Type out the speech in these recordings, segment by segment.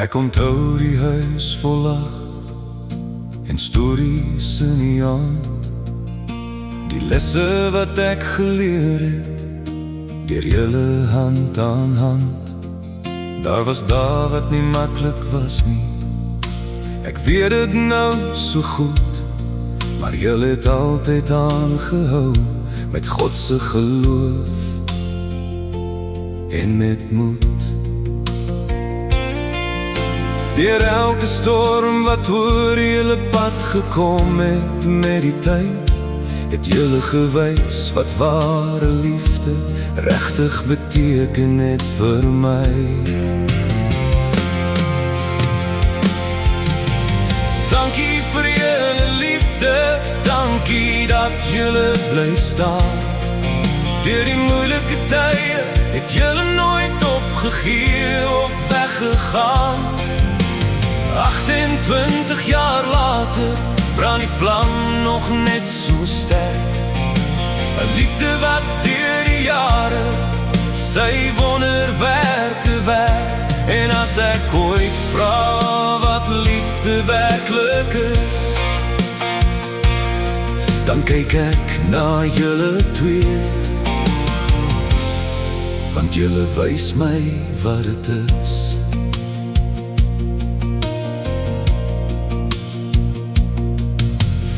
Ek onthou die huis vol lag en stories in die hand, die lesse wat ek geleer het, deur julle hand aan hand. Daar was dae wat nie maklik was nie, ek weet dit nou so goed, maar julle het altyd aangehou, met God se geloof en met moed. Deur elke storm wat oor julle pad gekom het met die tyd, het julle gewys wat ware liefde regtig beteken het vir my. Dankie vir julle liefde, dankie dat julle bly staan. Deur die moeilike tye het julle nooit opgegee of weggegaan. 28 jaar later brand die vlam nog net so sterk, 'n liefde wat deur die jare sy wonderwerke werk. En as ek ooit vra wat liefde werklik is, dan kyk ek na julle twee, want julle wys my wat dit is.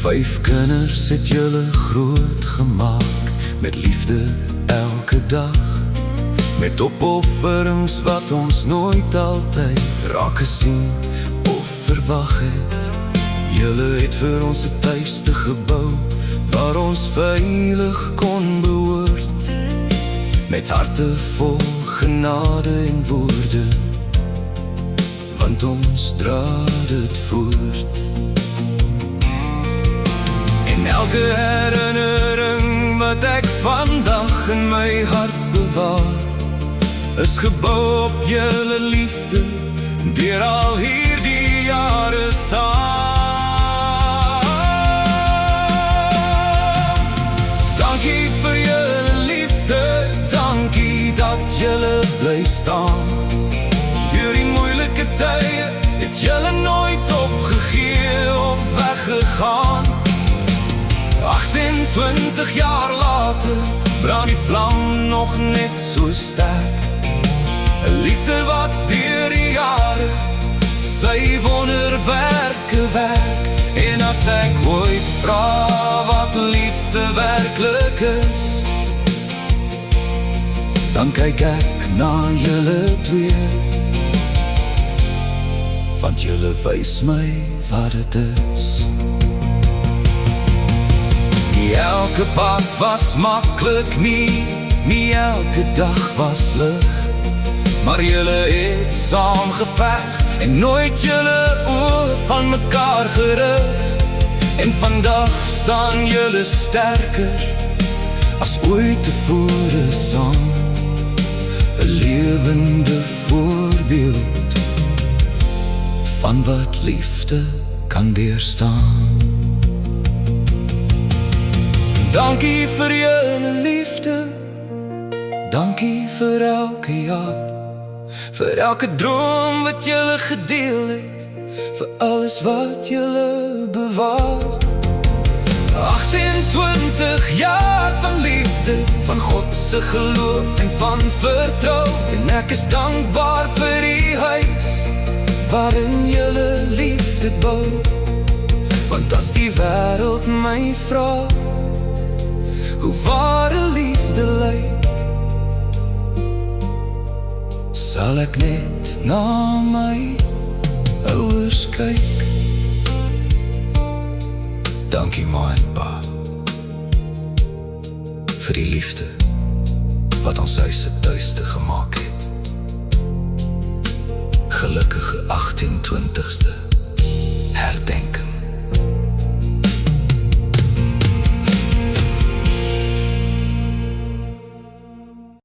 5 kinders het julle groot gemaak, met liefde elke dag, met opofferings wat ons nooit altyd raak gesien of verwag het. Julle het vir ons 'n tuiste gebou, waar ons veilig kon behoort, met harte vol genade en woorde, want ons dra dit voort. En elke herinnering wat ek vandag in my hart bewaar, is gebou op julle liefde, deur al hierdie jare saam. Dankie vir julle liefde, dankie dat julle bly staan. Deur die moeilike tye het julle nooit opgegee of weggegaan. 28 jaar later brand die vlam nog net so sterk, 'n liefde wat deur die jare sy wonderwerke werk. En as ek ooit vra wat liefde werklik is, dan kyk ek na julle twee, want julle wys my wat dit is. Nie elke pad was maklik nie elke dag was lig, maar julle het saam geveg en nooit julle oë van mekaar gerig. En vandag staan julle sterker as ooit tevore saam, 'n lewende voorbeeld van wat liefde kan deurstaan. Dankie vir julle liefde, dankie vir elke jaar, vir elke droom wat julle gedeel het, vir alles wat julle bewaar. 28 jaar van liefde, van God se geloof en van vertrou. En ek is dankbaar vir die huis waarin julle liefde bou. Want as die wêreld my vra hoe ware liefde lyk, sal ek net na my ouers kyk. Dankie ma en pa vir die liefde wat ons huis 'n tuiste gemaak het. Gelukkige 28ste